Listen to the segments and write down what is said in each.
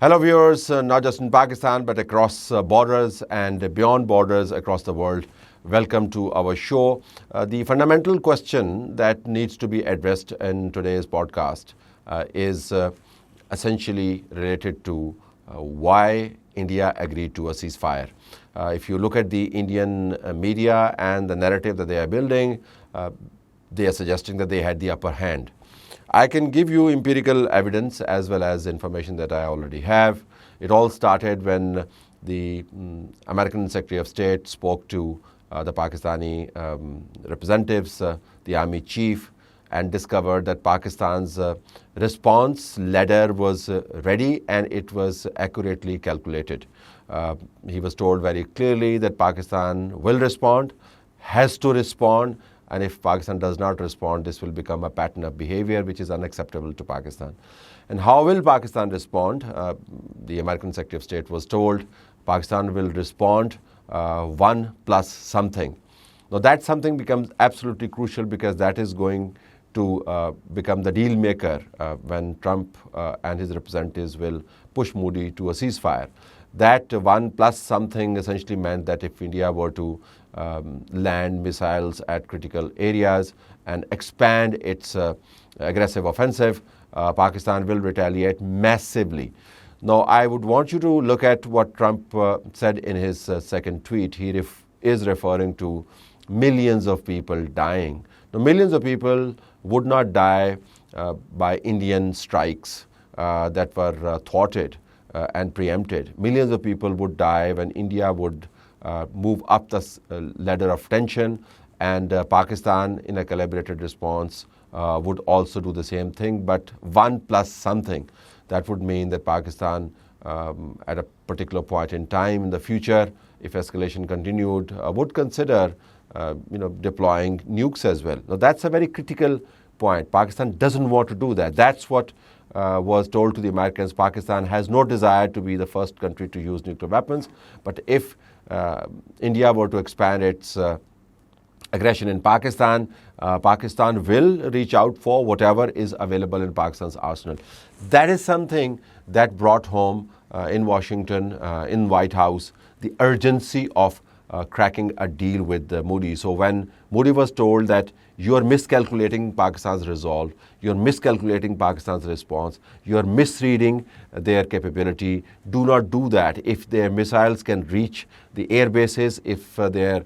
Hello viewers, not just in Pakistan but across borders and beyond borders across the world. Welcome to our show. The fundamental question that needs to be addressed in today's podcast is essentially related to why India agreed to a ceasefire. If you look at the Indian media and the narrative that they are building, they are suggesting that they had the upper hand. I can give you empirical evidence as well as information that I already have. It all started when the American Secretary of State spoke to the Pakistani representatives, the army chief, and discovered that Pakistan's response ladder was ready and it was accurately calculated. He was told very clearly that Pakistan will respond, has to respond, and if Pakistan does not respond, this will become a pattern of behavior which is unacceptable to Pakistan. And how will Pakistan respond? The American Secretary of State was told Pakistan will respond 1 plus something. Now that something becomes absolutely crucial because that is going to become the deal maker when Trump and his representatives will push Modi to a ceasefire. That 1 plus something essentially meant that if India were to land missiles at critical areas and expand its aggressive offensive, Pakistan will retaliate massively. Now, I would want you to look at what Trump said in his second tweet. He is referring to millions of people dying. Now, millions of people would not die by Indian strikes that were thwarted and preempted. Millions of people would die when India would move up the ladder of tension, and Pakistan in a calibrated response would also do the same thing, but 1 plus something. That would mean that Pakistan at a particular point in time in the future, if escalation continued, would consider deploying nukes as well. Now that's a very critical point. Pakistan doesn't want to do that. That's what was told to the Americans. Pakistan has no desire to be the first country to use nuclear weapons, but if India were to expand its aggression in Pakistan, Pakistan will reach out for whatever is available in Pakistan's arsenal. That is something that brought home in Washington, in White House, the urgency of cracking a deal with Modi. So when Modi was told that you are miscalculating Pakistan's resolve, you are miscalculating Pakistan's response, you are misreading their capability, do not do that. If their missiles can reach the air bases, if their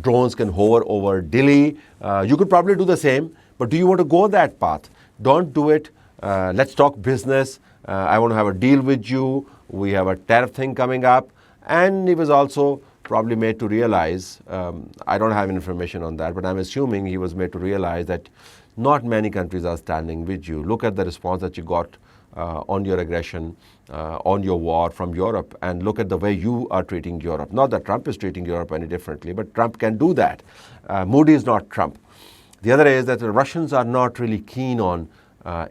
drones can hover over Delhi, you could probably do the same, but do you want to go that path? Don't do it. Let's talk business. I want to have a deal with you. We have a tariff thing coming up. And he was also probably made to realize, I don't have information on that, but I'm assuming he was made to realize that not many countries are standing with you. Look at the response that you got on your aggression, on your war from Europe, and look at the way you are treating Europe. Not that Trump is treating Europe any differently, but Trump can do that. Modi is not Trump. The other is that the Russians are not really keen on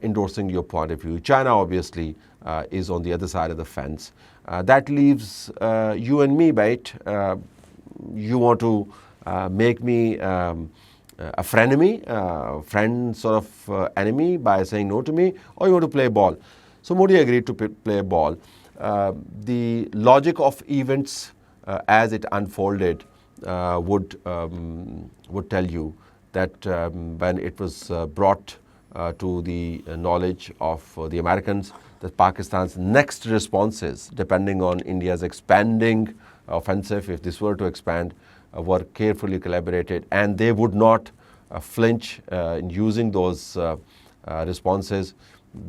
endorsing your point of view. China obviously is on the other side of the fence. That leaves you and me, mate. You want to make me a frenemy, friend sort of enemy by saying no to me, or you want to play ball. So Modi agreed to play ball. The logic of events as it unfolded would tell you that when it was brought to the knowledge of the Americans, that Pakistan's next responses, depending on India's expanding offensive, if this were to expand, were carefully calibrated, and they would not flinch in using those responses.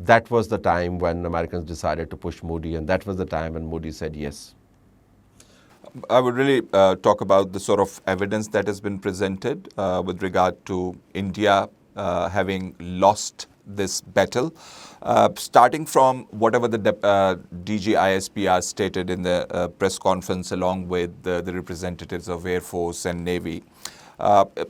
That was the time when Americans decided to push Modi, and that was the time when Modi said yes. I would really talk about the sort of evidence that has been presented with regard to India having lost this battle, starting from whatever the DGISPR stated in the press conference along with the representatives of Air Force and Navy.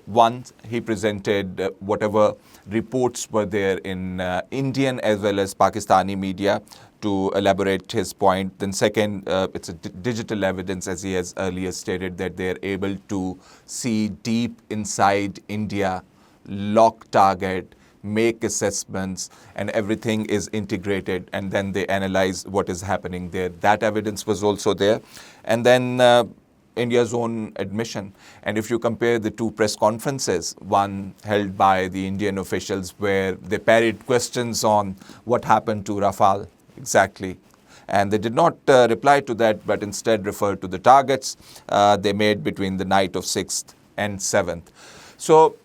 One, he presented whatever reports were there in Indian as well as Pakistani media to elaborate his point. Then second, it's a digital evidence, as he has earlier stated, that they're able to see deep inside India, lock target, make assessments, and everything is integrated, and then they analyze what is happening there. That evidence was also there. And then India's own admission. And if you compare the two press conferences, one held by the Indian officials where they parried questions on what happened to Rafale exactly, and they did not reply to that, but instead referred to the targets they made between the night of 6th and 7th. So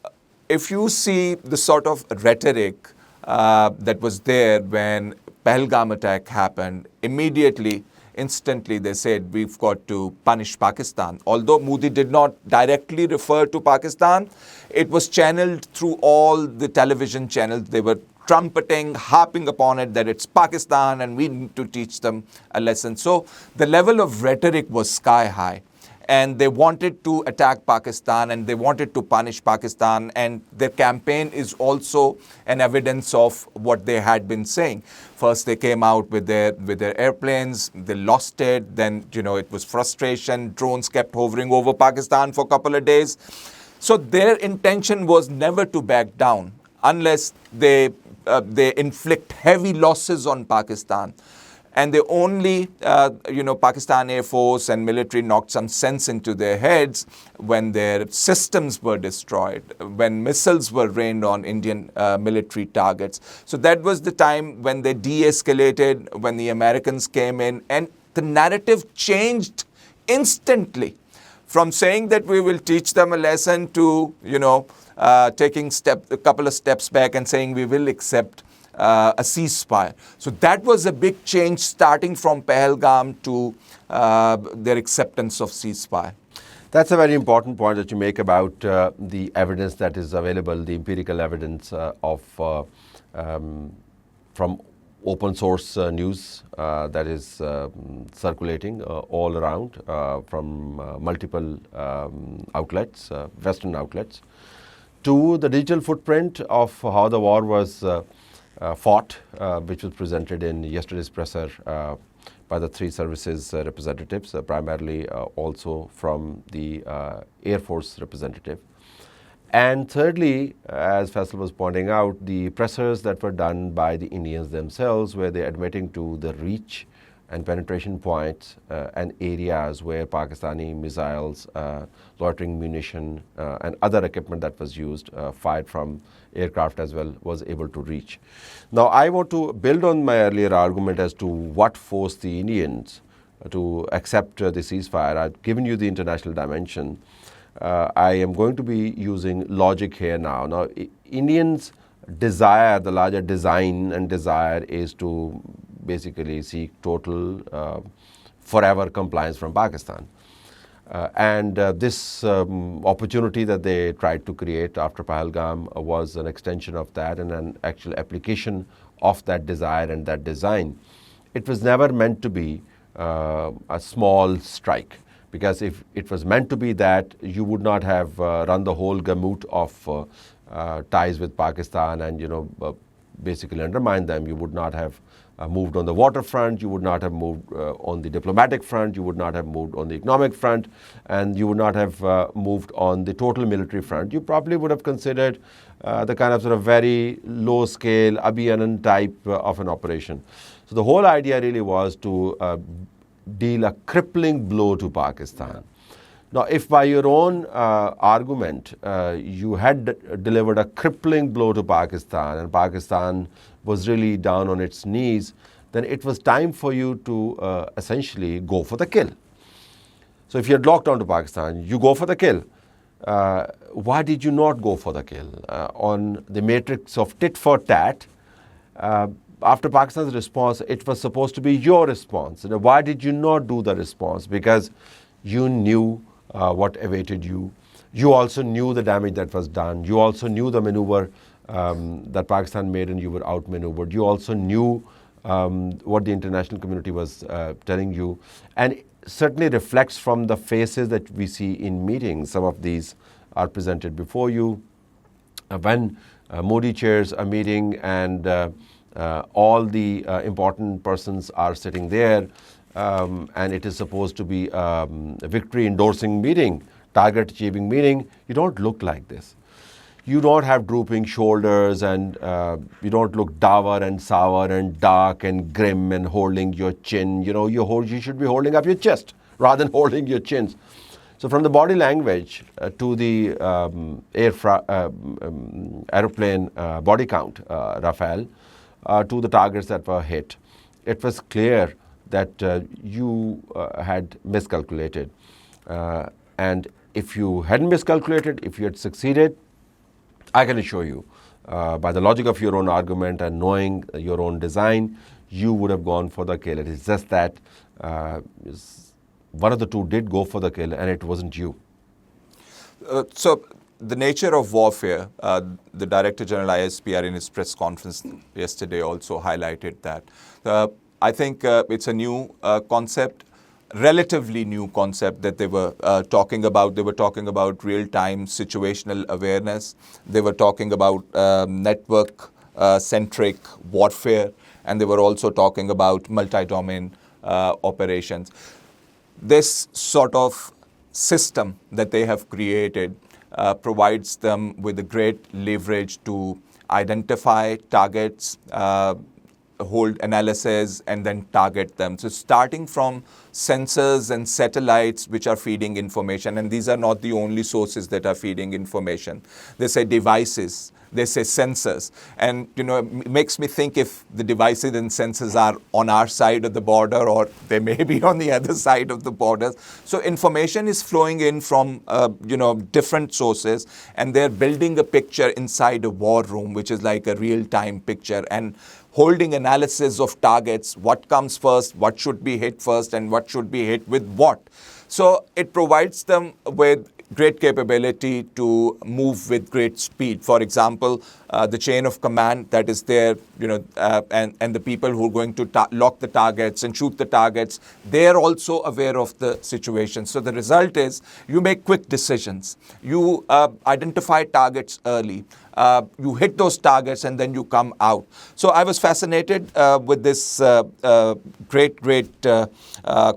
if you see the sort of rhetoric that was there when Pahalgam attack happened, immediately, instantly they said, we've got to punish Pakistan. Although Modi did not directly refer to Pakistan, it was channeled through all the television channels. They were trumpeting, harping upon it that it's Pakistan and we need to teach them a lesson. So the level of rhetoric was sky high. And they wanted to attack Pakistan and they wanted to punish Pakistan, and their campaign is also an evidence of what they had been saying. First they came out with their airplanes, they lost it, then it was frustration, drones kept hovering over Pakistan for a couple of days. So their intention was never to back down unless they inflict heavy losses on Pakistan. And they only, Pakistan Air Force and military knocked some sense into their heads when their systems were destroyed, when missiles were rained on Indian military targets. So that was the time when they de-escalated, when the Americans came in, and the narrative changed instantly from saying that we will teach them a lesson to, taking a couple of steps back and saying we will accept a ceasefire. So that was a big change starting from Pahalgam to their acceptance of ceasefire. That's a very important point that you make about the evidence that is available, the empirical evidence from open source news that is circulating all around from multiple outlets, Western outlets, to the digital footprint of how the war was fought, which was presented in yesterday's presser by the three services representatives, primarily also from the Air Force representative. And thirdly, as Faisal was pointing out, the pressers that were done by the Indians themselves, where they're admitting to the reach and penetration points and areas where Pakistani missiles, loitering munition, and other equipment that was used, fired from aircraft as well, was able to reach. Now, I want to build on my earlier argument as to what forced the Indians to accept the ceasefire. I've given you the international dimension. I am going to be using logic here now. Now, Indians' desire, the larger design and desire, is to basically seek total forever compliance from Pakistan. And this opportunity that they tried to create after Pahalgam was an extension of that and an actual application of that desire and that design. It was never meant to be a small strike, because if it was meant to be that, you would not have run the whole gamut of ties with Pakistan and basically undermine them. You would not have moved on the waterfront, you would not have moved on the diplomatic front, you would not have moved on the economic front, and you would not have moved on the total military front. You probably would have considered the kind of sort of very low scale Abhiyanan type of an operation. So the whole idea really was to deal a crippling blow to Pakistan. Now, if by your own argument you had delivered a crippling blow to Pakistan and Pakistan was really down on its knees, then it was time for you to essentially go for the kill. So if you had locked down to Pakistan, you go for the kill. Why did you not go for the kill? On the matrix of tit for tat, after Pakistan's response, it was supposed to be your response. Why did you not do the response? Because you knew what awaited you. You also knew the damage that was done. You also knew the maneuver that Pakistan made and you were outmaneuvered. You also knew what the international community was telling you. And it certainly reflects from the faces that we see in meetings. Some of these are presented before you. When Modi chairs a meeting and all the important persons are sitting there, and it is supposed to be a victory endorsing meeting, target achieving meeting, you don't look like this. you don't have drooping shoulders, and you don't look dour and sour and dark and grim and holding your chin. You should be holding up your chest rather than holding your chins. So from the body language to the aeroplane body count, Rafale, to the targets that were hit, it was clear that you had miscalculated. And if you hadn't miscalculated, if you had succeeded, I can assure you, by the logic of your own argument and knowing your own design, you would have gone for the kill. It is just that one of the two did go for the kill, and it wasn't you. So the nature of warfare, the Director General ISPR in his press conference yesterday also highlighted that. I think it's a new concept, relatively new concept that they were talking about. They were talking about real-time situational awareness. They were talking about network-centric warfare, and they were also talking about multi-domain operations. This sort of system that they have created provides them with a great leverage to identify targets, hold analysis, and then target them. So starting from sensors and satellites which are feeding information, and these are not the only sources that are feeding information. They say devices, they say sensors. And, it makes me think if the devices and sensors are on our side of the border, or they may be on the other side of the borders. So information is flowing in from, different sources, and they're building a picture inside a war room, which is like a real-time picture, and holding analysis of targets, what comes first, what should be hit first, and what should be hit with what. So it provides them with great capability to move with great speed. For example, the chain of command that is there, and the people who are going to lock the targets and shoot the targets, they're also aware of the situation. So the result is you make quick decisions. You identify targets early. You hit those targets, and then you come out. So I was fascinated with this great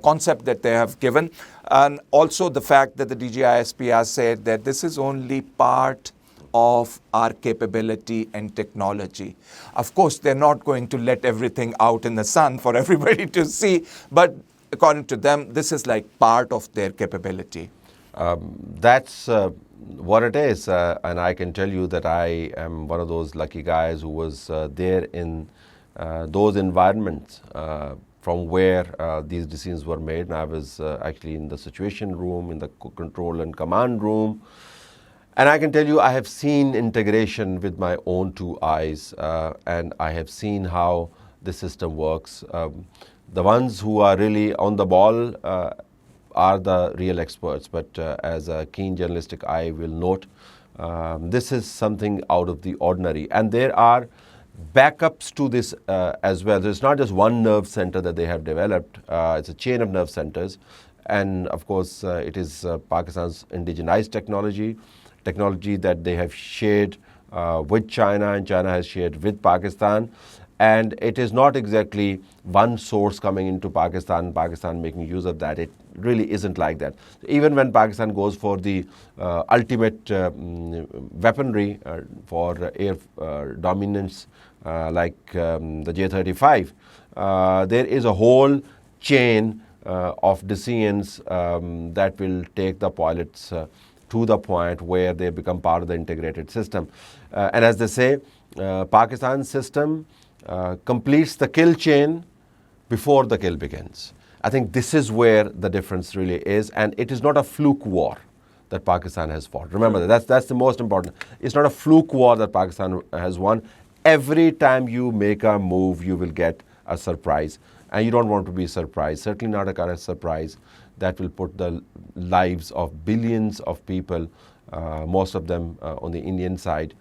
concept that they have given. And also the fact that the DGISPR said that this is only part of our capability and technology. Of course, they're not going to let everything out in the sun for everybody to see, but according to them, this is like part of their capability. That's what it is, and I can tell you that I am one of those lucky guys who was there in those environments from where these decisions were made. And I was actually in the situation room, in the control and command room. And I can tell you I have seen integration with my own two eyes, and I have seen how the system works. The ones who are really on the ball are the real experts, but as a keen journalistic eye will note, this is something out of the ordinary. And there are backups to this as well. So it's not just one nerve center that they have developed, it's a chain of nerve centers. And of course, it is Pakistan's indigenized technology that they have shared with China, and China has shared with Pakistan. And it is not exactly one source coming into Pakistan making use of that. It really isn't like that. Even when Pakistan goes for the ultimate weaponry for air dominance, like the J-35, there is a whole chain of decisions that will take the pilots to the point where they become part of the integrated system. And as they say, Pakistan's system completes the kill chain before the kill begins. I think this is where the difference really is, and it is not a fluke war that Pakistan has fought. Remember that's the most important. It's not a fluke war that Pakistan has won. Every time you make a move, you will get a surprise, and you don't want to be surprised. Certainly not a kind of surprise that will put the lives of billions of people, most of them on the Indian side,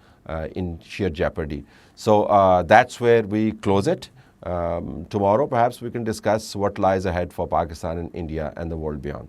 in sheer jeopardy. So that's where we close it. Tomorrow, perhaps we can discuss what lies ahead for Pakistan and India and the world beyond.